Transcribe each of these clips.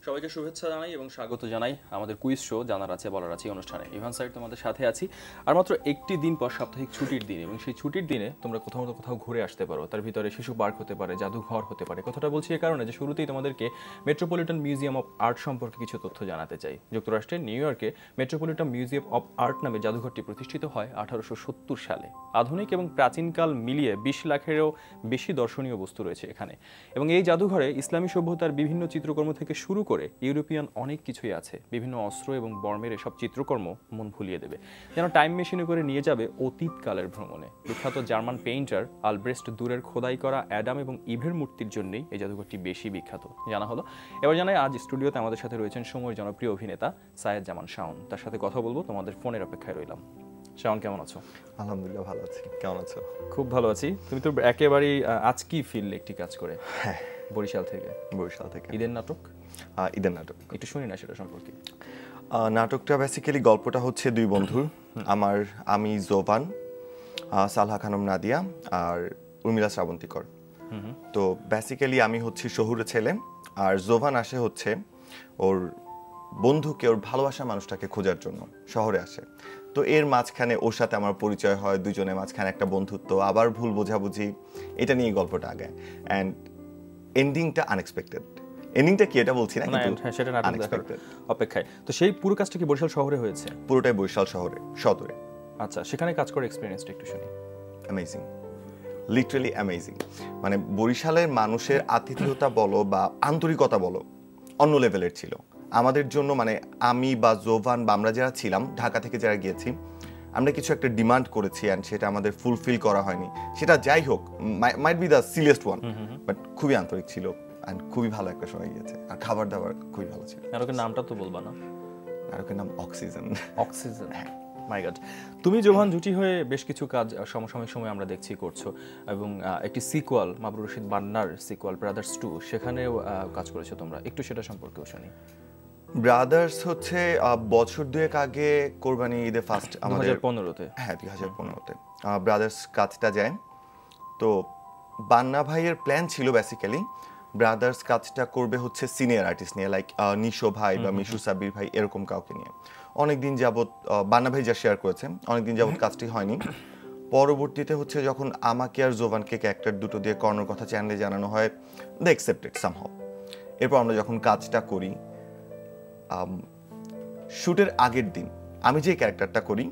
সবাইকে শুভেচ্ছা জানাই এবং স্বাগত জানাই আমাদের কুইজ শো জানার আছে বলার আছে অনুষ্ঠানে। ইভান সাইড তোমাদের সাথে আছি। আর মাত্র একটি দিন পর সাপ্তাহিক ছুটির দিন, এবং সেই ছুটির দিনে তোমরা কোথাও ঘুরে আসতে পারো। তার ভিতরে শিশু পার্ক হতে পারে, জাদুঘর হতে পারে। কথাটা বলছি এই কারণে যে শুরুতেই তোমাদেরকে মেট্রোপলিটন মিউজিয়াম অফ আর্ট সম্পর্কে কিছু তথ্য জানাতে চাই। যুক্তরাষ্ট্রের নিউ ইয়র্কে মেট্রোপলিটন মিউজিয়াম অফ আর্ট নামে জাদুঘরটি প্রতিষ্ঠিত হয় 1870 সালে। আধুনিক এবং প্রাচীনকাল মিলিয়ে 20 লাখেরও বেশি দর্শনীয় বস্তু রয়েছে এখানে। এবং এই জাদুঘরে ইসলামী সভ্যতার বিভিন্ন চিত্রকর্ম থেকে শুরু করে ইউরোপিয়ান অনেক কিছুই আছে। বিভিন্ন অস্ত্র এবং বর্মের এসব চিত্রকর্ম মন ভুলিয়ে দেবে, যেন টাইম মেশিনে করে নিয়ে যাবে অতীতকালের ভ্রমণে। বিখ্যাত জার্মান পেইন্টার আলব্রেস্ট দুরের খোদাই করা অ্যাডাম এবং ইভের মূর্তির জন্যই এই জাদুঘরটি বেশি বিখ্যাত জানা হলো। এবার জানাই আজ স্টুডিওতে আমাদের সাথে রয়েছেন সময়ের জনপ্রিয় অভিনেতা সায়েদ জামান শাওন। তার সাথে কথা বলবো, তোমাদের ফোনের অপেক্ষায় রইলাম। শাওন, কেমন আছো? আলহামদুলিল্লাহ ভালো আছি, কেমন আছো? খুব ভালো আছি। তুমি তো একেবারেই আজ কি ফিল্ড একটি কাজ করে? হ্যাঁ, বরিশাল থেকে। ঈদের নাটক? ঈদের নাটক একটু শুনি না সেটা সম্পর্কে। নাটকটা বেসিক্যালি গল্পটা হচ্ছে দুই বন্ধুর, আমি জোভান, সালহা খানম নাদিয়া আর উর্মিলা শ্রাবন্তীকর। তো বেসিক্যালি আমি হচ্ছি শহুরে ছেলে, আর জোভান আসে হচ্ছে ওর বন্ধুকে, ওর ভালোবাসা মানুষটাকে খোঁজার জন্য শহরে আসে। তো এর মাঝখানে ওর সাথে আমার পরিচয় হয়, দুজনের মাঝখানে একটা বন্ধুত্ব, আবার ভুল বোঝাবুঝি, এটা নিয়ে গল্পটা আগায়। And এন্ডিংটা unexpected. এন্ডিংটা কি এটা বলছি না, কিন্তু সেটা নাটক দেখার অপেক্ষায়। তো সেই পুরো কাজটা কি বরিশাল শহরে হয়েছে? পুরোটাই বরিশাল শহরে, সদরে। আচ্ছা, সেখানে কাজ করে এক্সপেরিয়েন্সটা একটু শুনি। Amazing, literally amazing. মানে বরিশালের মানুষের আতিথেয়তা বলো বা আন্তরিকতা বলো অন্য লেভেলের ছিল আমাদের জন্য। মানে আমি বা জোভান বা আমরা যারা ছিলাম, ঢাকা থেকে যারা গিয়েছি, আমরা কিছু একটা ডিমান্ড করেছি অ্যান্ড সেটা আমাদের ফুলফিল করা হয়নি। সেটা যাই হোক, might be the silliest one, but খুবই আন্তরিক ছিল অ্যান্ড খুবই ভালো একটা সময় গিয়েছে। আর খাবার দাবার খুবই ভালো ছিল। নাটকের নামটা তো বলবা না? নাটকের নাম অক্সিজেন। অক্সিজেন, মাই গড। তুমি জোভান জুটি হয়ে বেশ কিছু কাজ সমসাময়িক সময় আমরা দেখছি করছো, এবং একটি সিকুয়াল, মাবরুর রশিদ বান্নার সিকুয়াল ব্রাদার্স 2, সেখানেও কাজ করেছো তোমরা। একটু সেটা সম্পর্কেও শুনি। ব্রাদার্স হচ্ছে বছর দুয়েক আগে কোরবানি ঈদে ফার্স্ট, 2015-তে। হ্যাঁ, 2015-তে ব্রাদার্স কাজটা যায়। তো বান্না ভাইয়ের প্ল্যান ছিল বেসিক্যালি ব্রাদার্স কাজটা করবে হচ্ছে সিনিয়র আর্টিস্ট নিয়ে, লাইক নিশো ভাই বা মিশু সাব্বির ভাই, এরকম কাউকে নিয়ে। অনেকদিন যাবৎ বান্না ভাই যা শেয়ার করেছেন, অনেকদিন যাবৎ কাজটি হয়নি। পরবর্তীতে হচ্ছে যখন আমাকে আর জোভানকে ক্যারেক্টার দুটো দিয়ে করানোর কথা চ্যানেলে জানানো হয়, দে অ্যাকসেপ্টেড সামহাউ। এরপর আমরা যখন কাজটা করি, শুটের আগের দিন আমি যে ক্যারেক্টারটা করি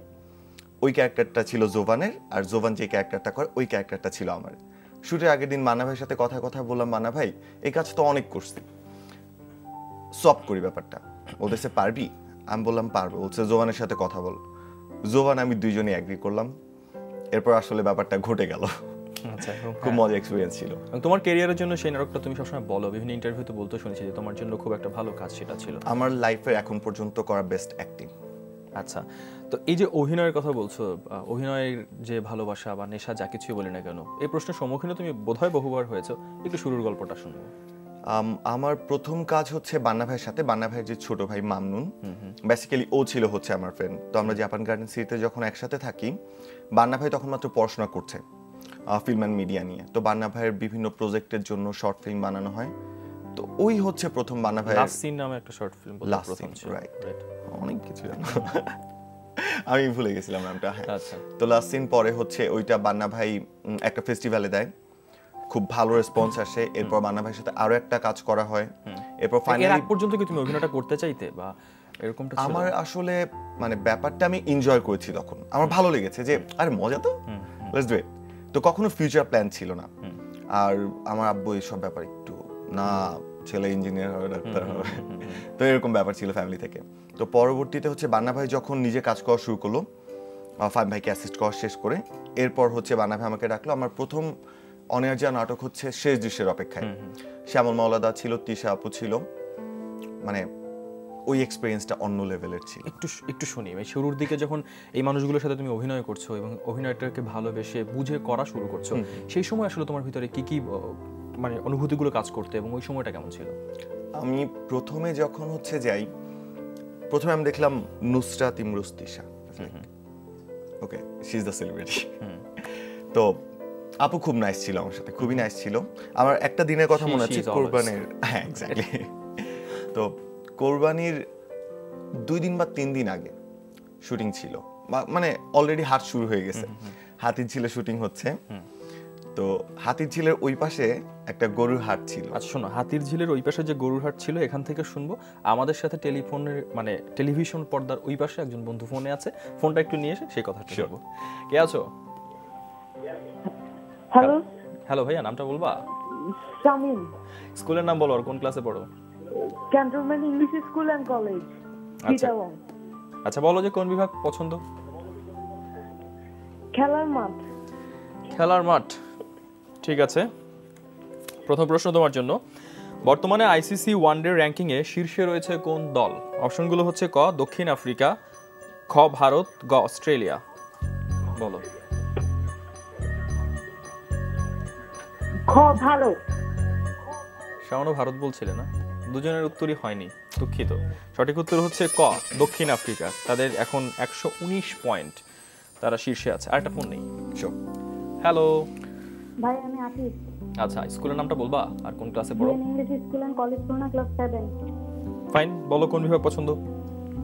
ওই ক্যারেক্টারটা ছিল জোভানের, আর জোভান যে ক্যারেক্টারটা করে ওই ক্যারেক্টারটা ছিল আমার। শুটের আগের দিন মান্না ভাইয়ের সাথে কথা বললাম, মান্না ভাই এই কাজ তো অনেক করছি, সব করি ব্যাপারটা। ওদেরকে পারবি? আমি বললাম পারবো। বলছে জোভানের সাথে কথা বল। জোভান আমি দুইজনই অ্যাগ্রি করলাম। এরপর আসলে ব্যাপারটা ঘটে গেল। আচ্ছা, খুব মজার এক্সপিরিয়েন্স ছিল। তোমার ক্যারিয়ারের জন্য সেই নাটকটা তুমি সবসময় বলো, বিভিন্ন ইন্টারভিউতে বলতে শুনেছি যে তোমার জন্য খুব একটা ভালো কাজ সেটা ছিল। আমার লাইফের এখন পর্যন্ত করা বেস্ট অ্যাক্টিং। আচ্ছা, তো এই যে অভিনয়ের কথা বলছো, অভিনয়ের যে ভালোবাসা বা নেশা যা কিছুই বলি না কেন, এই প্রশ্নের সম্মুখীন তুমি বোধহয় বহুবার হয়েছো। একটু শুরুর গল্পটা শুনবো। আমার প্রথম কাজ হচ্ছে বান্না ভাইয়ের সাথে। বান্না ভাইয়ের যে ছোট ভাই মামনুন, বেসিক্যালি ও ছিল হচ্ছে আমার ফ্রেন্ড। তো আমরা জাপান গার্ডেন সিটিতে যখন একসাথে থাকি, বান্না ভাই তখন মাত্র পড়াশোনা করছে ফিল্ম অ্যান্ড মিডিয়া নিয়ে। তো বান্না ভাইয়ের বিভিন্ন প্রজেক্টের জন্য শর্ট ফিল্ম বানানো হয়। তো ওই হচ্ছে প্রথম বান্না ভাইয়ের লাস্ট সিন নামে একটা শর্ট ফিল্ম প্রথম ছিল, রাইট? অনেক কিছু জানো, আমি ভুলে গেছিলাম নামটা। হ্যাঁ, আচ্ছা। তো লাস্ট সিন পরে হচ্ছে ওইটা বান্না ভাই একটা ফেস্টিভ্যালে দেয়, খুব ভালো রেসপন্স আসে। এরপর বান্না ভাইয়ের সাথে আরো একটা কাজ করা হয়। এরপর ফাইনালি এর পর্যন্ত কি তুমি অভিনয়টা করতে চাইতে বা এরকমটা ছিল? আমার আসলে মানে ব্যাপারটা আমি এনজয় করেছি তখন, আমার ভালো লেগেছে যে আরে মজা তো, লেটস ডু ইট। তো কখনো ফিউচার প্ল্যান ছিল না। আর আমার আব্বু এইসব ব্যাপার একটু না, ছেলে ইঞ্জিনিয়ার হবে, ডাক্তার হবে, তো এরকম ব্যাপার ছিল ফ্যামিলি থেকে। তো পরবর্তীতে হচ্ছে বান্না ভাই যখন নিজে কাজ করা শুরু করলো, ফাইম ভাইকে অ্যাসিস্ট করা শেষ করে, এরপর হচ্ছে বান্না ভাই আমাকে ডাকলো। আমার প্রথম অনেক যা নাটক হচ্ছে শেষ দৃশ্যের অপেক্ষায়। শ্যামল মাওলাদা ছিল, তিশা আপু ছিল, মানে ওই এক্সপেরিয়েন্সটা অন্য লেভেলের ছিল। একটু একটু শুনি, এই শুরুর দিকে যখন এই মানুষগুলোর সাথে তুমি অভিনয় করছো এবং অভিনয়টাকে ভালোবেসে বুঝে করা শুরু করছো, সেই সময় আসলে তোমার ভিতরে কি কি মানে অনুভূতিগুলো কাজ করতে এবং ওই সময়টা কেমন ছিল? আমি প্রথমে যখন হচ্ছে যাই, প্রথমে আমি দেখলাম Nusrat Imroz Tisha, okay she is the celebrity. তো আপু খুব নাইস ছিল আমার সাথে, খুবই নাইস ছিল। আমার একটা দিনের কথা মনে আছে, কোরবানির, হ্যাঁ এক্স্যাক্টলি, তো কোরবানির 2 দিন বা 3 দিন আগে শুটিং ছিল, মানে অলরেডি হাট শুরু হয়ে গেছে, হাতির ঝিলে শুটিং হচ্ছে। তো হাতির ঝিলের ওই পাশে একটা গরুর হাট ছিল। আচ্ছা শোনো, হাতির ঝিলের ওই পাশে যে গরুর হাট ছিল এখান থেকে শুনবো। আমাদের সাথে টেলিফোনের মানে টেলিভিশন পর্দার ওই পাশে একজন বন্ধু ফোনে আছে, ফোনটা একটু নিয়ে এসে সেই কথাটা বলবো। কে আছো? হ্যালো হ্যালো ভাইয়া, নামটা বলবা? শামিম, স্কুলের নাম বলো আর কোন ক্লাসে পড়ো? Cantonment English school and college. আচ্ছা বলো যে কোন বিভাগ পছন্দ? খেলার মাঠ। খেলার মাঠ, ঠিক আছে। প্রথম প্রশ্ন তোমার জন্য, বর্তমানে আইসিসি ওয়ানডে র্যাঙ্কিংয়ে শীর্ষে রয়েছে কোন দল? অপশনগুলো হচ্ছে ক দক্ষিণ আফ্রিকা, খ ভারত, গ অস্ট্রেলিয়া। বলো। খ ভারত। শাওনও ভারত বলছিলে না? দুজনের উত্তরই হয়নি, দুঃখিত। সঠিক উত্তর হচ্ছে ক দক্ষিণ আফ্রিকা। তাদের এখন 119 পয়েন্ট, তারা শীর্ষে আছে। আর একটা ফোন নেই। হ্যালো ভাই, আমি আতিফ। আচ্ছা, স্কুলের নামটা বলবা আর কোন ক্লাসে পড়ো? ইংলিশ স্কুল অ্যান্ড কলেজ পড়না, ক্লাস 7। ফাইন, বলো কোন বিভাগ পছন্দ?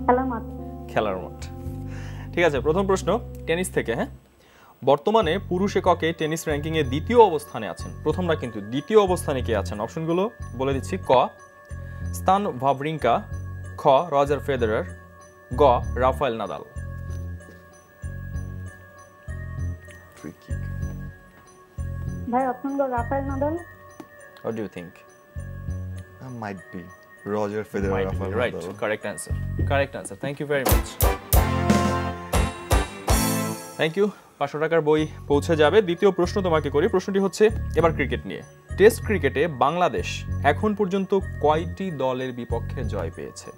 খেলার মাঠ। খেলার মাঠ, ঠিক আছে। প্রথম প্রশ্ন টেনিস থেকে। হ্যাঁ, বর্তমানে পুরুষ এককে টেনিস র্যাঙ্কিংয়ে দ্বিতীয় অবস্থানে আছেন। প্রথমটা কিন্তু, দ্বিতীয় অবস্থানে কে আছেন? অপশনগুলো বলে দিচ্ছি। ক স্তান ভাভরিঙ্কা, খ রজার ফেদেরার, গ রাফায়েল নাদাল। ভাই অপশন গ Rafael Nadal. What do you think? Might be Roger Federer. Right, correct answer. Correct answer. Thank you very much. Thank you. 500 টাকার বই পৌঁছে যাবে। দ্বিতীয় প্রশ্ন তোমাকে করি। প্রশ্নটি হচ্ছে এবার ক্রিকেট নিয়ে। টেস্ট ক্রিকেটে বাংলাদেশ এখন পর্যন্ত কয়টি দলের বিপক্ষে জয় পেয়েছে?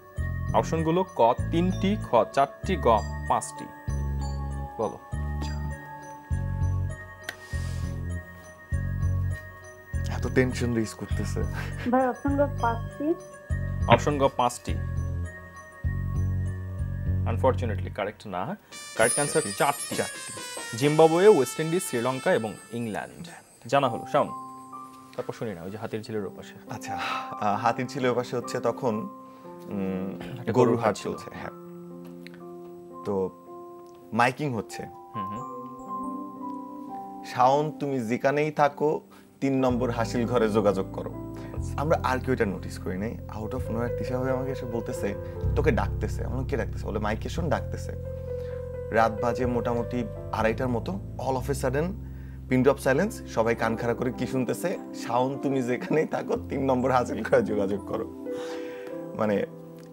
অপশনগুলো ক 3টি, খ 4টি, গ 5টি। বলো। এত টেনশন রেজ করতেছে। ভাই অপশন গ 5টি। অপশন গ 5টি। আনফরচুনেটলি কারেক্ট না। কারেক্ট অ্যান্সার 4টি। জিম্বাবুয়ে, ওয়েস্ট ইন্ডিজ, শ্রীলঙ্কা এবং ইংল্যান্ড। জানা হলো। শাওন, তারপর শুনি না ওই যে হাতির ঝিলের ওপাশে। আচ্ছা, হাতির ঝিলের ওপাশে হচ্ছে তখন গরুর হাট চলছে। হ্যাঁ, তো মাইকিং হচ্ছে, শাওন তুমি যেখানেই থাকো 3 নম্বর হাসিল ঘরে যোগাযোগ করো। আমরা আর কেউ এটা নোটিস করি নাই। আউট অফ নোয়ার তিশা ভাই আমাকে এসে বলতেছে তোকে ডাকতেছে। আমার কে ডাকতেছে? বলে মাইকে শোন ডাকতেছে। রাত বাজে মোটামুটি 2:30টার মতো। All of a sudden pin drop silence, সবাই কান খাড়া করে কি শুনতেছে? শাওন তুমি যেখানেই থাকো 3 নম্বর হাসিল ঘরে যোগাযোগ করো। মানে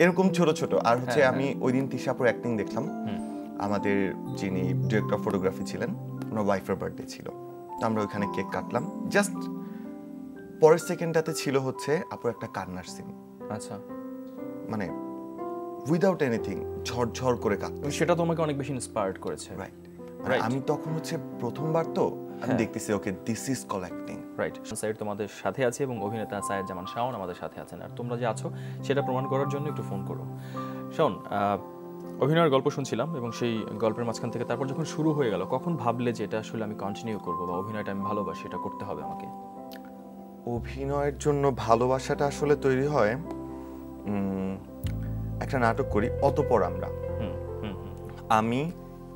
এরকম ছোট ছোট। আর হচ্ছে আমি ওই দিন তিশাপুর অ্যাক্টিং দেখলাম। আমাদের যিনি ডিরেক্টর ফটোগ্রাফি ছিলেন, ওনার ওয়াইফের বার্থডে ছিল। আমরা ওইখানে কেক কাটলাম। জাস্ট পরের সেকেন্ডটাতে ছিল হচ্ছে আপুর একটা কান্নার সিন। আচ্ছা, মানে উইদাউট এনিথিং ঝরঝর করে কাঁদতে। সেটা তোমাকে অনেক বেশি ইন্সপায়ার্ড করেছে। রাইট, মানে আমি তখন হচ্ছে প্রথমবার তো আমি দেখতেছি okay this is call acting. Right, side তোমাদের সাথে আছে এবং অভিনেতা সায়েদ জামান শাওন আমাদের সাথে আছেন। আর তোমরা যে আছো সেটা প্রমাণ করার জন্য একটু ফোন করো। শাওন, অভিনয়ের গল্প শুনছিলাম এবং সেই গল্পের মাঝখান থেকে তারপর যখন শুরু হয়ে গেল, কখন ভাবলে যে এটা আসলে আমি কন্টিনিউ করবো বা অভিনয়টা আমি ভালোবাসি, এটা করতে হবে আমাকে? অভিনয়ের জন্য ভালোবাসাটা আসলে তৈরি হয় একটা নাটক করি অতঃপর আমরা। আমি,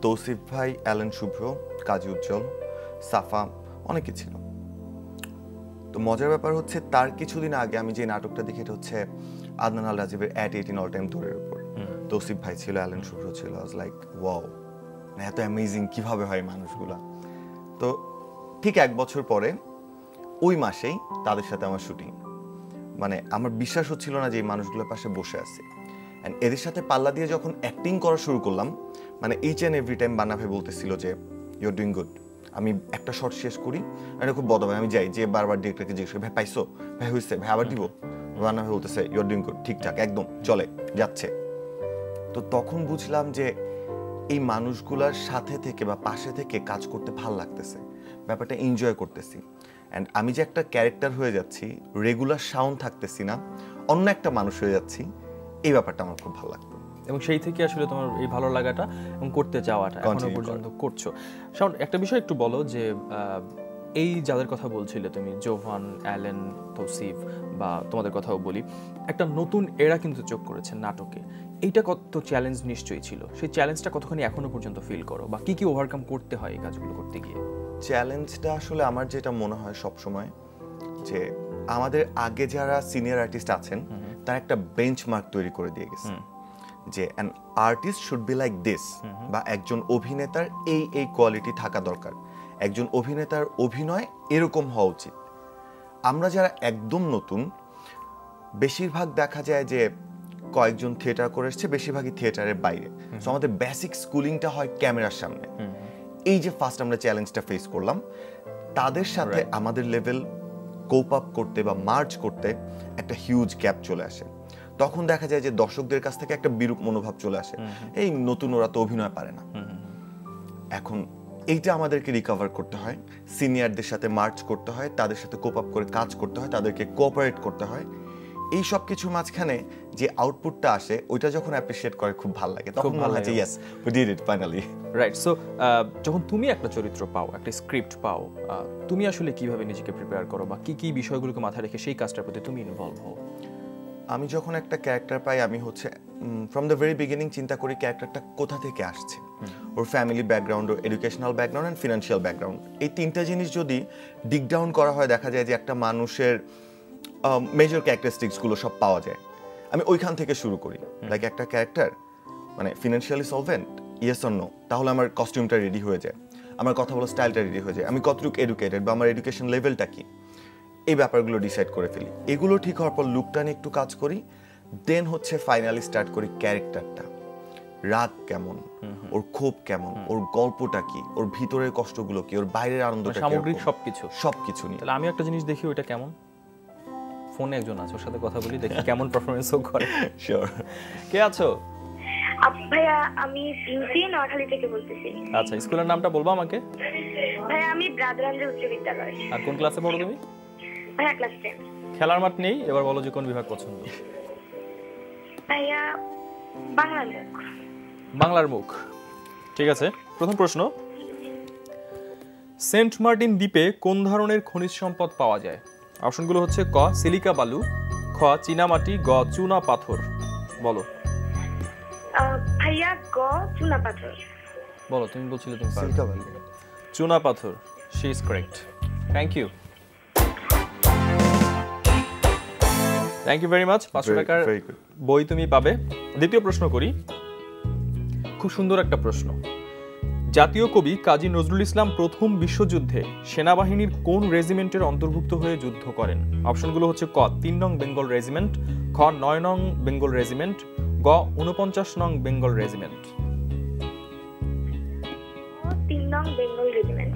তৌসিফ ভাই, অ্যালেন শুভ্র, কাজী উজ্জ্বল, সাফা, অনেকে ছিল। তো মজার ব্যাপার হচ্ছে তার কিছুদিন আগে আমি যে নাটকটা দেখি, এটা হচ্ছে আদনান আল রাজীবের অ্যাট 18 অল টাইম দৌড়ের উপর। তৌসিফ ভাই ছিল, অ্যালেন শুভ্র ছিল। আই ওয়াজ লাইক ওয়াও, এত অ্যামেজিং কিভাবে হয় মানুষগুলা। তো ঠিক 1 বছর পরে ওই মাসেই তাদের সাথে আমার শুটিং। মানে আমার বিশ্বাস হচ্ছিল না যে এই মানুষগুলোর পাশে বসে আছে। অ্যান্ড এদের সাথে পাল্লা দিয়ে যখন অ্যাক্টিং করা শুরু করলাম, মানে ইচ অ্যান্ড এভরি টাইম বান্না ভাই বলতেছিল যে ইউ আর ডুইং গুড। আমি একটা শট শেষ করি, এটা খুব বদভাবে আমি যাই যে বারবার ডিরেক্টরকে জিজ্ঞেস করি, ভাই পাইছো, ভাই হয়েছে, ভাই আবার দিব, রান্না হয়ে বলতেছে ইউ আর ডুইং গুড, ঠিকঠাক একদম চলে যাচ্ছে। তো তখন বুঝলাম যে এই মানুষগুলোর সাথে থেকে বা পাশে থেকে কাজ করতে ভালো লাগতেছে, ব্যাপারটা এনজয় করতেছি। অ্যান্ড আমি যে একটা ক্যারেক্টার হয়ে যাচ্ছি, রেগুলার সাউন্ড থাকতেছি না, অন্য একটা মানুষ হয়ে যাচ্ছি, এই ব্যাপারটা আমার খুব ভালো লাগতো। এবং সেই থেকে আসলে তোমার এই ভালো লাগাটা এবং করতে যাওয়াটা এখনো পর্যন্ত করছো। শাওন, একটা বিষয় একটু বলো যে এই যাদের কথা বলছিলে তুমি, জোভান, অ্যালেন, তৌসিফ বা তোমাদের কথাও বলি, একটা নতুন এরা কিন্তু যোগ করেছে নাটকে। এইটা কত চ্যালেঞ্জ নিশ্চয়ই ছিল, সেই চ্যালেঞ্জটা কতখানি এখনো পর্যন্ত ফিল করো বা কি কি ওভারকাম করতে হয় এই কাজগুলো করতে গিয়ে? চ্যালেঞ্জটা আসলে আমার যেটা মনে হয় সবসময় যে আমাদের আগে যারা সিনিয়র আর্টিস্ট আছেন তারা একটা বেঞ্চমার্ক তৈরি করে দিয়ে গেছে যে an artist should be like this, বা একজন অভিনেতার এই এই কোয়ালিটি থাকা দরকার, একজন অভিনেতার অভিনয় এরকম হওয়া উচিত। আমরা যারা একদম নতুন, বেশিরভাগ দেখা যায় যে কয়েকজন থিয়েটার করে এসছে, বেশিরভাগই থিয়েটারের বাইরে। সো আমাদের বেসিক স্কুলিংটা হয় ক্যামেরার সামনে। এই যে ফার্স্ট আমরা চ্যালেঞ্জটা ফেস করলাম, তাদের সাথে আমাদের লেভেল কোপ আপ করতে বা মার্চ করতে একটা হিউজ গ্যাপ চলে আসে। তখন দেখা যায় যে দর্শকদের কাছ থেকে একটা বিরূপ মনোভাব চলে আসে, এই নতুন ওরা তো অভিনয় পারে না। এখন এইটা আমাদেরকে রিকভার করতে হয়, সিনিয়রদের সাথে মার্চ করতে হয়, তাদের সাথে কোপ আপ করে কাজ করতে হয়, তাদেরকে কোঅপারেট করতে হয়। এই সব কিছু মাঝখানে যে আউটপুটটা আসে, ওইটা যখন অ্যাপ্রিশিয়েট করে খুব ভালো লাগে, তখন মনে হয় যে yes we did it finally. Right. So যখন তুমি একটা চরিত্র পাও, একটা স্ক্রিপ্ট পাও, তুমি আসলে কিভাবে নিজেকে প্রিপেয়ার করো বা কি কি বিষয়গুলোকে মাথায় রেখে সেই কাজটার প্রতি তুমি ইনভলভ হও? আমি যখন একটা ক্যারেক্টার পাই, আমি হচ্ছে ফ্রম দ্য ভেরি বিগিনিং চিন্তা করি ক্যারেক্টারটা কোথা থেকে আসছে, ওর ফ্যামিলি ব্যাকগ্রাউন্ড, ওর educational background and financial background. এই তিনটা জিনিস যদি ডিগ ডাউন করা হয়, দেখা যায় যে একটা মানুষের মেজর ক্যারেক্টারিস্টিক্সগুলো সব পাওয়া যায়। আমি ওইখান থেকে শুরু করি। লাইক একটা ক্যারেক্টার মানে financially solvent, yes or no, তাহলে আমার কস্টিউমটা রেডি হয়ে যায়, আমার কথা বলার স্টাইলটা রেডি হয়ে যায়, আমি কতটুকু এডুকেটেড বা আমার এডুকেশন লেভেলটা কি, এই ব্যাপারগুলো ডিসাইড করে ফেলি। এগুলো ঠিক হওয়ার পর লুকটা নিয়ে একটু কাজ করি, দেন হচ্ছে ফাইনালি স্টার্ট করি ক্যারেক্টারটা, রাগ কেমন, ওর ক্ষোভ কেমন, ওর গল্পটা কি, ওর ভিতরের কষ্টগুলো কি, ওর বাইরের আনন্দটা কি, সামগ্রিক সবকিছু নিয়ে। তাহলে আমি একটা জিনিস দেখি, ওইটা কেমন, ফোনে একজন আছে, ওর সাথে কথা বলি, দেখি কেমন পারফরমেন্সও করে। শিওর। কে আছো? ভাইয়া আমি পিঙ্কি, নোয়াখালী থেকে বলতেছি। আচ্ছা, স্কুলের নামটা বলবা আমাকে? ভাইয়া আমি ব্রাদারান্দ্র উচ্চ বিদ্যালয়। আর কোন ক্লাসে পড়ো তুমি? ভাইয়া ক্লাস 10। খেলার মাঠ নেই, এবার বলো যে কোন বিভাগ পছন্দ? ভাইয়া বাংলার মুখ। বাংলার মুখ, ঠিক আছে। প্রথম প্রশ্ন, সেন্ট মার্টিন দ্বীপে কোন ধরনের খনিজ সম্পদ পাওয়া যায়? অপশনগুলো হচ্ছে ক সিলিকা বালু, খ চীনামাটি, গ চুনা পাথর। বলো। ভাইয়া গ চুনা পাথর। বলো, তুমি বলছিলে তুমি সিলিকা বালু। চুনা পাথর, she is correct. Thank you, thank you very much. 500 টাকার বই তুমি পাবে। দ্বিতীয় প্রশ্ন করি, খুব সুন্দর একটা প্রশ্ন। জাতীয় কবি কাজী নজরুল ইসলাম প্রথম বিশ্বযুদ্ধে সেনাবাহিনীর কোন রেজিমেন্টের অন্তর্ভুক্ত হয়ে যুদ্ধ করেন? অপশনগুলো হচ্ছে ক 3 নং বেঙ্গল রেজিমেন্ট, খ 9 নং বেঙ্গল রেজিমেন্ট, গ 49 নং বেঙ্গল রেজিমেন্ট। 3 নং বেঙ্গল রেজিমেন্ট।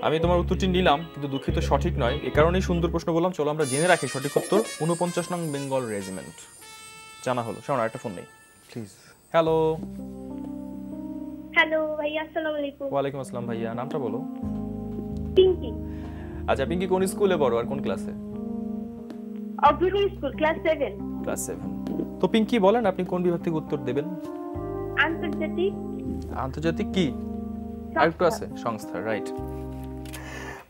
আমি তোমার উত্তরটি নিলাম, কিন্তু দুঃখিত সঠিক নয়। এই কারণেই সুন্দর প্রশ্ন বললাম, চলো আমরা জেনে রাখি সঠিক উত্তর 49 নং বেঙ্গল রেজিমেন্ট। জানা হলো। শোনো, একটা ফোন নেই প্লিজ। হ্যালো। হ্যালো ভাইয়া, আসসালামু আলাইকুম। ওয়ালাইকুম আসসালাম ভাইয়া, নামটা বলো? পিঙ্কি। আচ্ছা, পিঙ্কি কোন স্কুলে পড়ো আর কোন ক্লাসে? অগ্রগতি স্কুল, ক্লাস 7। ক্লাস 7। তো পিঙ্কি বলেন, আপনি কোন বিভাগ থেকে উত্তর দেবেন? আন্তর্জাতিক। আন্তর্জাতিক কি আরেকটু আছে? সংস্থা, রাইট।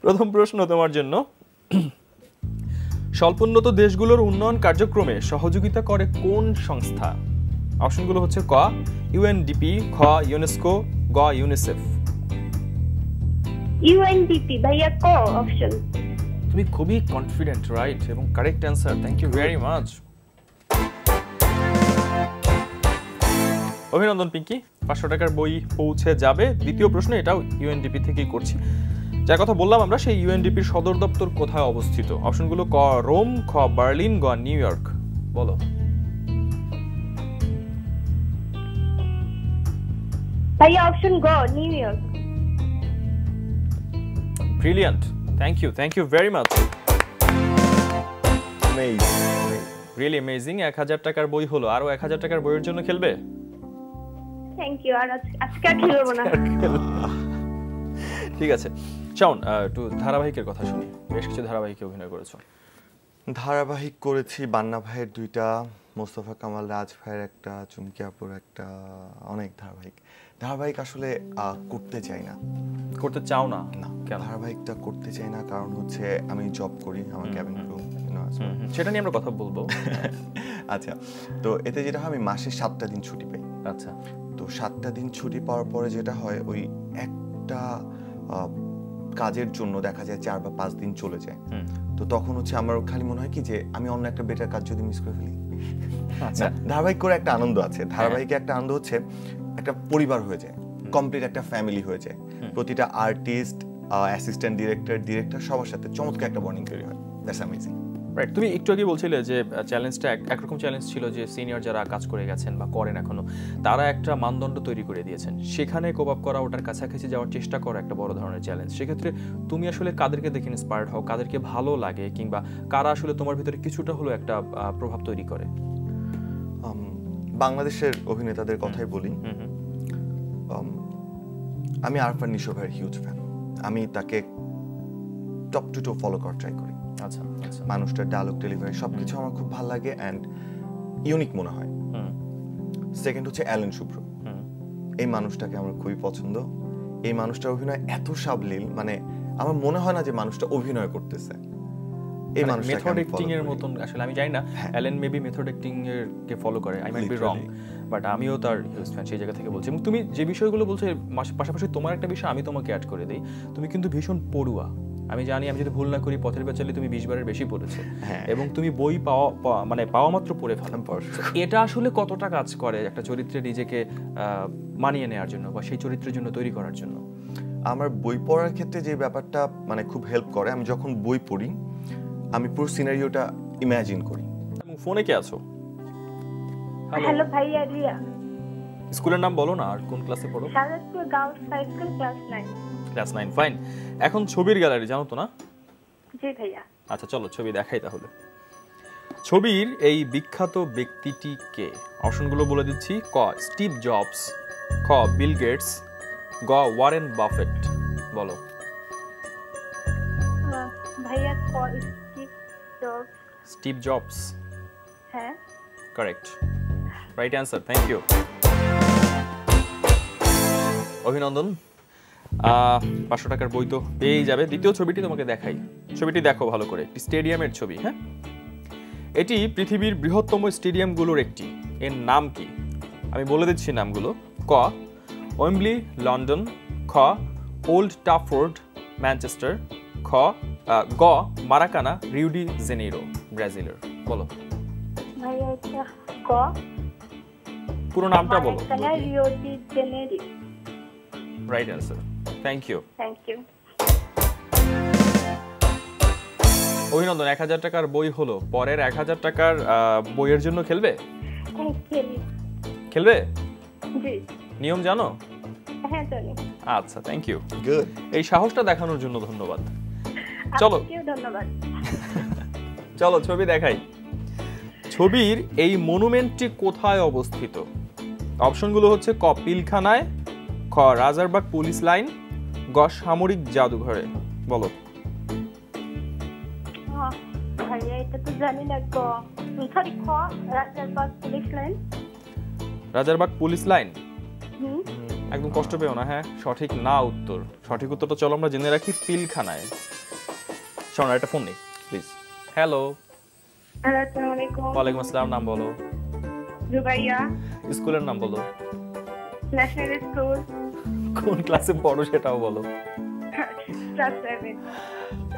প্রথম প্রশ্ন তোমার জন্য, স্বল্পোন্নত দেশগুলোর উন্নয়ন কার্যক্রমে সহযোগিতা করে কোন সংস্থা? অপশনগুলো হচ্ছে ক ইউএনডিপি, খ ইউনেস্কো, গ ইউনিসেফ। ইউএনডিপি ভাইয়া, ক অপশন। তুমি খুবই কনফিডেন্ট, রাইট, এবং correct answer. Thank you very much. অভিনন্দন পিঙ্কি, 500 টাকার বই পৌঁছে যাবে। দ্বিতীয় প্রশ্ন, এটাও ইউএনডিপি থেকেই করছি। যার কথা বললাম আমরা, সেই ইউএনডিপির সদর দপ্তর কোথায় অবস্থিত? অপশনগুলো ক রোম, খ বার্লিন, গ নিউ ইয়র্ক। বলো। ভাইয়া অপশন গ New York. Brilliant, thank you very much. Really amazing. 1000 টাকার বই হলো, আরো 1000 টাকার বইয়ের জন্য খেলবে? Thank you. আর আজকে আর খেলবো না। ঠিক আছে, শাওন, একটু ধারাবাহিকের কথা শুনি। বেশ কিছু ধারাবাহিকে অভিনয় করেছো। ধারাবাহিক করেছি বান্না ভাইয়ের 2টা, মোস্তফা কামাল রাজ ভাইয়ের একটা, চুমকি আপুর একটা, অনেক ধারাবাহিক আসলে করতে চাই না। করতে চাও না? না, কেন? ধারাবাহিকটা করতে চাই না কারণ হচ্ছে আমি জব করি, আমার ক্যাবিন ক্রু, সেটা নিয়ে আমরা কথা বলবো। আচ্ছা, তো এতে যেটা হয় আমি মাসে 7টা দিন ছুটি পাই। আচ্ছা, তো 7টা দিন ছুটি পাওয়ার পরে যেটা হয় ওই একটা কাজের জন্য দেখা যায় 4 বা 5 দিন চলে যায়। তো তখন হচ্ছে আমার খালি মনে হয় কি যে আমি অন্য একটা বেটার কাজ যদি মিস করে ফেলি। আচ্ছা, ধারাবাহিক করে একটা আনন্দ আছে, ধারাবাহিকে একটা আনন্দ হচ্ছে একটা পরিবার হয়ে যায়, কমপ্লিট একটা ফ্যামিলি হয়ে যায়। প্রতিটা আর্টিস্ট, অ্যাসিস্ট্যান্ট ডিরেক্টর সবার সাথে চমৎকার একটা বন্ডিং তৈরি হয়। That's amazing. রাইট। তুমি একটু আগে বলছিলে যে চ্যালেঞ্জটা একরকম চ্যালেঞ্জ ছিল, যে সিনিয়র যারা কাজ করে গেছেন বা করেন এখনো, তারা একটা মানদণ্ড তৈরি করে দিয়েছেন, সেখানে কোপ আপ করা, ওটার কাছাকাছি যাওয়ার চেষ্টা করা একটা বড় ধরনের চ্যালেঞ্জ। সেক্ষেত্রে তুমি আসলে কাদেরকে দেখে ইন্সপায়ার্ড হও, কাদেরকে ভালো লাগে, কিংবা কারা আসলে তোমার ভিতরে কিছুটা হলো একটা প্রভাব তৈরি করে? বাংলাদেশের অভিনেতাদের কথাই বলি, আমি আরফান নিশো ভাইয়ের হিউজ ফ্যান। আমি তাকে টপ টু টপ ফলো করার ট্রাই করি। আচ্ছা, আচ্ছা। মানুষটার ডায়লগ ডেলিভারি সবকিছু আমার খুব ভালো লাগে অ্যান্ড ইউনিক মনে হয়। সেকেন্ড হচ্ছে অ্যালেন শুভ্র, এই মানুষটাকে আমার খুবই পছন্দ। এই মানুষটার অভিনয় এত সাবলীল, মানে আমার মনে হয় না যে মানুষটা অভিনয় করতেছে। এই মানুষটাকে মেথড অ্যাক্টিং এর মতন, আসলে আমি জানি না অ্যালেন মেবি মেথড অ্যাক্টিং এর কে ফলো করে, I might be wrong, but আমিও তার হিউজ ফ্যান সেই জায়গা থেকে বলছি। এবং তুমি যে বিষয়গুলো বলছো পাশাপাশি তোমার একটা বিষয় আমি তোমাকে অ্যাড করে দিই, তুমি কিন্তু ভীষণ পড়ুয়া। আমি জানি, আমি যদি ভুল না করি, পথের পাঁচালী তুমি 20 বারের বেশি পড়েছো, এবং তুমি বই পাওয়া মাত্র পড়ে ফেলো। এটা আসলে কতটা কাজ করে একটা চরিত্রে নিজেকে মানিয়ে নেওয়ার জন্য বা সেই চরিত্রের জন্য তৈরি করার জন্য? আমার বই পড়ার ক্ষেত্রে যে ব্যাপারটা মানে খুব হেল্প করে, আমি যখন বই পড়ি আমি পুরো সিনারিওটা ইমাজিন করি। ফোনে কে আছো? হ্যালো ভাইয়া, রিয়া। স্কুলের নাম বলো না, আর কোন ক্লাসে পড়ো? Sharadpur girls high school, class 9। Class 9, fine. এখন ছবির গ্যালারি জানো তো না? জি ভাইয়া। আচ্ছা, চলো ছবি দেখাই তাহলে। ছবির এই বিখ্যাত ব্যক্তিটি কে? অপশনগুলো বলে দিচ্ছি। ক স্টিভ জবস, খ বিল গেটস, গ ওয়ারেন বাফেট। বলো। ভাইয়া স্টিভ জবস। Steve Jobs? হ্যাঁ, correct, right answer, thank you. অভিনন্দন। 500 টাকার বই তো পেয়েই যাবে। দ্বিতীয় ছবিটি তোমাকে দেখাই, ছবিটি দেখো ভালো করে। একটি স্টেডিয়ামের ছবি। হ্যাঁ, এটি পৃথিবীর বৃহত্তম স্টেডিয়ামগুলোর একটি। এর নাম কি? আমি বলে দিচ্ছি নামগুলো। ক ওয়েম্বলি লন্ডন, খ ওল্ড ট্রাফোর্ড ম্যানচেস্টার, গ মারাকানা রিও ডি জেনেইরো ব্রাজিলের। বলো ভাইয়া এটা ক, পুরো নামটা বলো। Maracana Rio de Janeiro. Right answer, thank you. Thank you. অভিনন্দন, 1000 টাকার বই হলো। পরের 1000 টাকার বইয়ের জন্য খেলবে? খেলবে? জি। নিয়ম জানো? হ্যাঁ জানি। আচ্ছা, থ্যাংক ইউ। গুড। এই সাহসটা দেখানোর জন্য ধন্যবাদ। চলো ধন্যবাদ। চলো ছবি দেখাই। ছবির এই মনুমেন্টটি কোথায় অবস্থিত? অপশনগুলো হচ্ছে ক পিলখানায়, খ রাজারবাগ পুলিশ লাইন, গ সামরিক জাদুঘরে। বলো। ভাইয়া এটা তো জানি না। ক সরি, খ Rajarbag police line. Rajarbag police line? একদম কষ্ট পেও না। হ্যাঁ, সঠিক না উত্তর। সঠিক উত্তরটা চলো আমরা জেনে রাখি, পিলখানায়। শোনো, একটা ফোন নেই প্লিজ। হ্যালো। আসসালামু আলাইকুম। ওয়ালাইকুম আসসালাম। নাম বলো। জুবাইয়া। স্কুলের নাম বলো। National school. কোন ক্লাসে পড়ো সেটাও বলো। ক্লাস 7।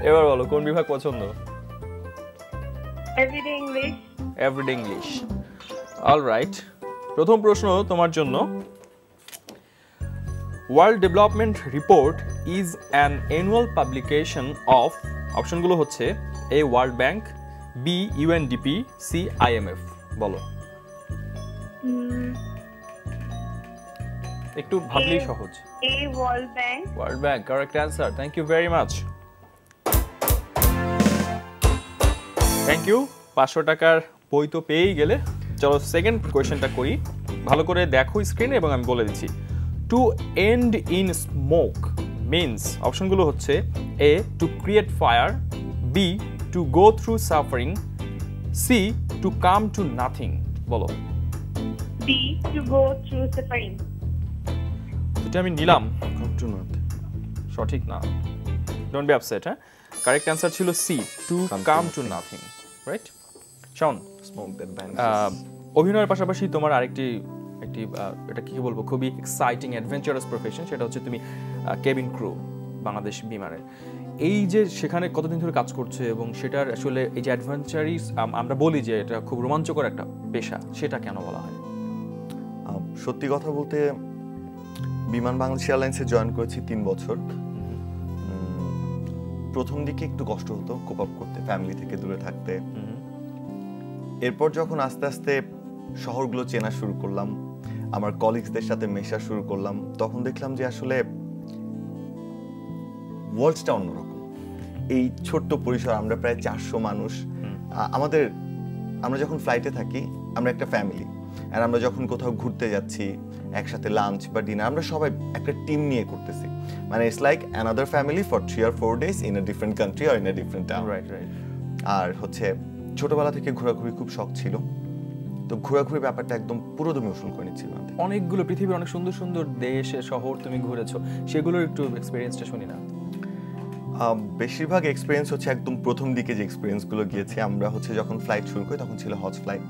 এবার বলো, কোন বিভাগ পছন্দ? Everyday English. Everyday English, alright. প্রথম প্রশ্ন তোমার জন্য। World Development Report is an annual publication of, অপশনগুলো হচ্ছে A World Bank, B UNDP, C IMF. বলো। একটু ভাবলেই সহজ। A World Bank. World Bank, correct answer, thank you very much. Thank you. 500 টাকার বই তো পেয়েই গেলে, চলো সেকেন্ড কোয়েশ্চেনটা করি। ভালো করে দেখো স্ক্রিনে এবং আমি বলে দিচ্ছি। To end in smoke means, অপশনগুলো হচ্ছে A to create fire, B to go through suffering, C to come to nothing. বলো। B, to go through suffering. এটা আমি নিলাম, Come to not. সঠিক না, ডোন্ট বি আপসেট। হ্যাঁ, কারেক্ট অ্যান্সার ছিল C, to come to nothing, right? Shaon, Smoke that bangs. অভিনয়ের পাশাপাশি তোমার আরেকটি এটা কি বলবো, খুবই এক্সাইটিং অ্যাডভেঞ্চারাস প্রফেশন, সেটা হচ্ছে তুমি কেবিন ক্রু বাংলাদেশ বিমানের। এই যে সেখানে কতদিন ধরে কাজ করছে এবং সেটার আসলে এই যে অ্যাডভেঞ্চারিস, আমরা বলি যে এটা খুব রোমাঞ্চকর একটা পেশা, সেটা কেন বলা হয়? সত্যি কথা বলতে বিমান বাংলাদেশ এয়ারলাইন্সে জয়েন করেছি 3 বছর। প্রথম দিকে একটু কষ্ট হতো কোপ আপ করতে, ফ্যামিলি থেকে দূরে থাকতে। এরপর যখন আস্তে আস্তে শহরগুলো চেনা শুরু করলাম, আমার কলিগসদের সাথে মেশা শুরু করলাম, তখন দেখলাম যে আসলে ওয়ার্ল্ডসটা অন্যরকম। এই ছোট্ট পরিসর, আমরা প্রায় 400 মানুষ। আমরা যখন ফ্লাইটে থাকি আমরা একটা ফ্যামিলি, আর আমরা যখন কোথাও ঘুরতে যাচ্ছি একসাথে লাঞ্চ বা ডিনার, আমরা সবাই একটা টিম নিয়ে করতেছি। মানে it's like another family for 3 or 4 days in a different country or in a different town. Right. আর হচ্ছে ছোটবেলা থেকে ঘোরাঘুরি খুব শখ ছিল, তো ঘোরাঘুরি ব্যাপারটা একদম পুরোদমে উসুল করে নিচ্ছিল। অনেকগুলো পৃথিবীর অনেক সুন্দর সুন্দর দেশ শহর তুমি ঘুরেছো, সেগুলোর একটু এক্সপেরিয়েন্সটা শুনি না। বেশিরভাগ এক্সপিরিয়েন্স হচ্ছে একদম প্রথম দিকে যে এক্সপিরিয়েন্সগুলো গিয়েছে, আমরা হচ্ছে যখন ফ্লাইট শুরু করি তখন ছিল হজ ফ্লাইট।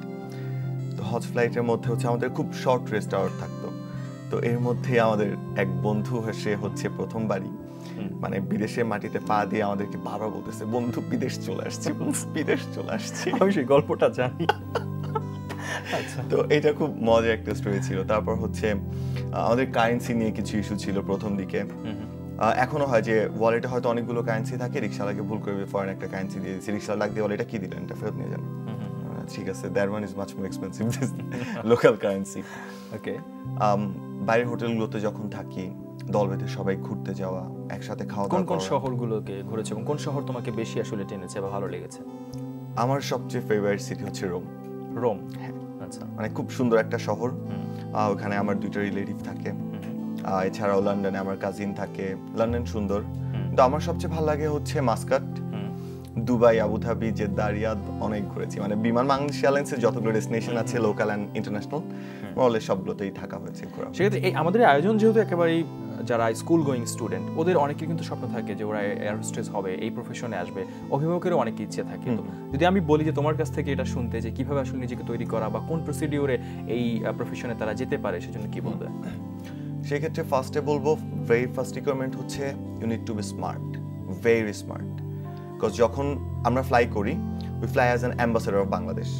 তো হজ ফ্লাইটের মধ্যে হচ্ছে আমাদের খুব শর্ট রেস্ট আওয়ার থাকতো। তো এর মধ্যে আমাদের এক বন্ধু সে হচ্ছে প্রথমবারই মানে বিদেশের মাটিতে পা দিয়ে আমাদেরকে বারবার বলতেছে, বন্ধু বিদেশ চলে আসছি, বিদেশ চলে আসছি। আমি সেই গল্পটা জানি। আচ্ছা, তো এটা খুব মজার একটা স্টোরি ছিল। তারপর হচ্ছে আমাদের কারেন্সি নিয়ে কিছু ইস্যু ছিল প্রথম দিকে। এখনো হয় যে ওয়ালেটে হয়তো অনেকগুলো কারেন্সি থাকে, রিক্সাওয়ালাকে ভুল করে ফরেন একটা কারেন্সি দিয়ে দিয়েছি, রিক্সাওয়ালা ডাক দিয়ে বলে এটা কি দিলেন, এটা ফেরত নিয়ে যান। ঠিক আছে, that one is much more expensive this local currency. Okay. বাইরের হোটেলগুলোতে যখন থাকি, দল বেঁধে সবাই ঘুরতে যাওয়া, একসাথে খাওয়া দাওয়া। কোন শহরগুলোকে ঘুরেছো এবং কোন শহর তোমাকে বেশি আসলে টেনেছে বা ভালো লেগেছে? আমার সবচেয়ে ফেভারিট সিটি হচ্ছে রোম। রোম, আচ্ছা। মানে খুব সুন্দর একটা শহর। ওখানে আমার 2টা রিলেটিভ থাকে। এছাড়াও লন্ডনে আমার কাজিন থাকে। লন্ডন সুন্দর, কিন্তু আমার সবচেয়ে ভালো লাগে হচ্ছে Muscat, Dubai, Abu Dhabi, Jeddah, Riyadh অনেক ঘুরেছি। মানে বিমান বাংলাদেশ এয়ারলাইন্সের যতগুলো ডেস্টিনেশন আছে লোকাল অ্যান্ড ইন্টারন্যাশনাল, মহলে সবগুলোতেই থাকা হয়েছে ঘোরা। সেক্ষেত্রে এই আমাদের আয়োজন যেহেতু একেবারেই যারা স্কুল গোয়িং স্টুডেন্ট, ওদের অনেকের কিন্তু স্বপ্ন থাকে যে ওরা এয়ার হোস্টেস হবে, এই প্রফেশনে আসবে, অভিভাবকেরও অনেক ইচ্ছে থাকে। তো যদি আমি বলি যে তোমার কাছ থেকে এটা শুনতে যে কিভাবে আসলে নিজেকে তৈরি করা বা কোন প্রসিডিওরে এই প্রফেশনে তারা যেতে পারে, সেজন্য কি বলবে? সেক্ষেত্রে ফার্স্টে বলবো, ভেরি ফার্স্ট রিকোয়ারমেন্ট হচ্ছে you need to be smart, very smart. Because যখন আমরা ফ্লাই করি, we fly as an ambassador of Bangladesh,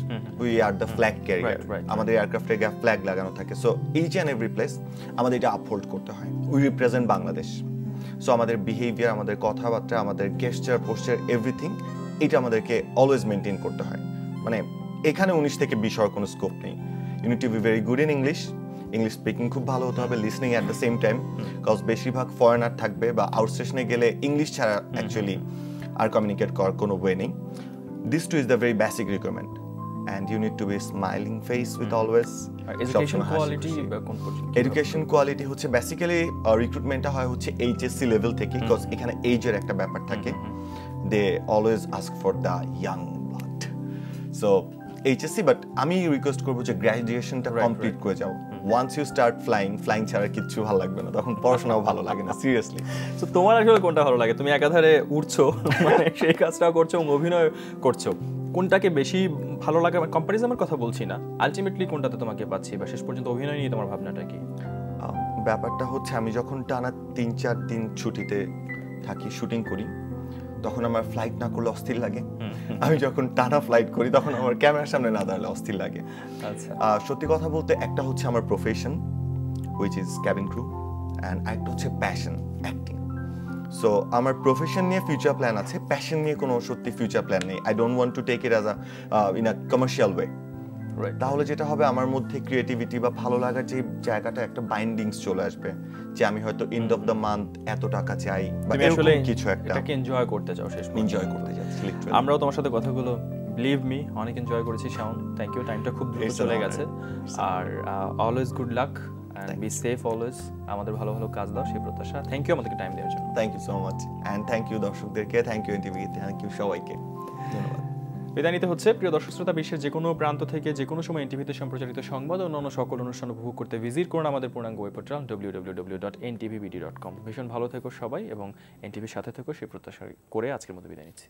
we are the flag carrier. আমাদের এয়ারক্রাফটে ফ্ল্যাগ লাগানো থাকে। So each and every place আমাদের এটা আপহোল্ড করতে হয়। We represent Bangladesh. সো আমাদের বিহেভিয়ার, আমাদের কথাবার্তা, আমাদের গেস্টার, পোস্টার, এভরিথিং, এটা আমাদেরকে অলওয়েজ মেনটেন করতে হয়। মানে এখানে 19 থেকে 20 কোনো স্কোপ নেই। You need to be very good in English speaking খুব ভালো হতে হবে, listening at the same time, because বেশিরভাগ ফরেনার থাকবে বা আউট স্টেশনে গেলে ইংলিশ ছাড়া অ্যাকচুয়ালি আর কমিউনিকেট করার কোনো ওয়ে নেই। This too is the very basic requirement. And you need to be smiling face with always. Education quality হচ্ছে বেসিক্যালি রিক্রুটমেন্টটা হয় হচ্ছে এইচএসসি লেভেল থেকে, বিকজ এখানে এইজের একটা ব্যাপার থাকে। They always ask for the young blood. So HSC, but আমি রিকোয়েস্ট করবো যে গ্র্যাজুয়েশনটা কমপ্লিট করে যাও। ওয়ান্স ইউ স্টার্ট ফ্লাইং ছাড়া কিচ্ছু ভালো লাগবে না, তখন পড়াশোনাও ভালো লাগে না, সিরিয়াসলি। তো তোমার আসলে কোনটা ভালো লাগে? তুমি একাধারে উঠছো, মানে সেই কাজটাও করছো এবং অভিনয় করছো, কোনটাকে বেশি ভালো লাগে? কম্পারিজনের কথা বলছি না, আলটিমেটলি কোনটাতে তোমাকে পাচ্ছি বা শেষ পর্যন্ত অভিনয় নিয়ে তোমার ভাবনাটা কি? ব্যাপারটা হচ্ছে আমি যখন টানা 3-4 দিন ছুটিতে থাকি, শুটিং করি, তখন আমার ফ্লাইট না করলে অস্থির লাগে। আমি যখন টানা ফ্লাইট করি তখন আমার ক্যামেরার সামনে না দাঁড়ালে অস্থির লাগে। আচ্ছা, সত্যি কথা বলতে একটা হচ্ছে আমার profession, which is cabin crew, and আরেকটা হচ্ছে প্যাশন, অ্যাক্টিং। সো আমার প্রফেশন নিয়ে ফিউচার প্ল্যান আছে, প্যাশন নিয়ে কোনো সত্যি ফিউচার প্ল্যান নেই। I don't want to take it as in a commercial way. তাহলে যেটা হবে, আমার মধ্যে ক্রিয়েটিভিটি বা ভালো লাগার যে জায়গাটা, একটা বাইন্ডিংস চলে আসবে যে আমি হয়তো এন্ড অফ দ্য মান্থ এত টাকা চাই বা আসলে কিছু একটা এটাকে এনজয় করতে চাও, শেষ এনজয় করতে যাচ্ছি। আমরাও তোমার সাথে কথাগুলো লিভ মি অনেক এনজয় করেছি শাওন, থ্যাংক ইউ, টাইমটা খুব দ্রুত It's an চলে honor. গেছে। আর always good luck and be safe always, আমাদের ভালো ভালো কাজ দাও সেই প্রত্যাশা। থ্যাংক ইউ আমাদেরকে টাইম দেওয়ার জন্য। Thank you so much and thank you দর্শকদেরকে, thank you NTV, thank you সবাইকে, ধন্যবাদ। বিদায় নিতে হচ্ছে। প্রিয় দর্শক শ্রোতা, বিশ্বের যে কোনো প্রান্ত থেকে যে কোনো সময় এনটিভিতে সম্প্রচারিত সংবাদ ও অন্যান্য সকল অনুষ্ঠান উপভোগ করতে ভিজিট করুন আমাদের পূর্ণাঙ্গ ওয়েব পোর্টাল www.ntvbd.com। ভীষণ ভালো থেকো সবাই এবং এনটিভির সাথে থেকো সেই প্রত্যাশা করে আজকের মতো বিদায় নিচ্ছি।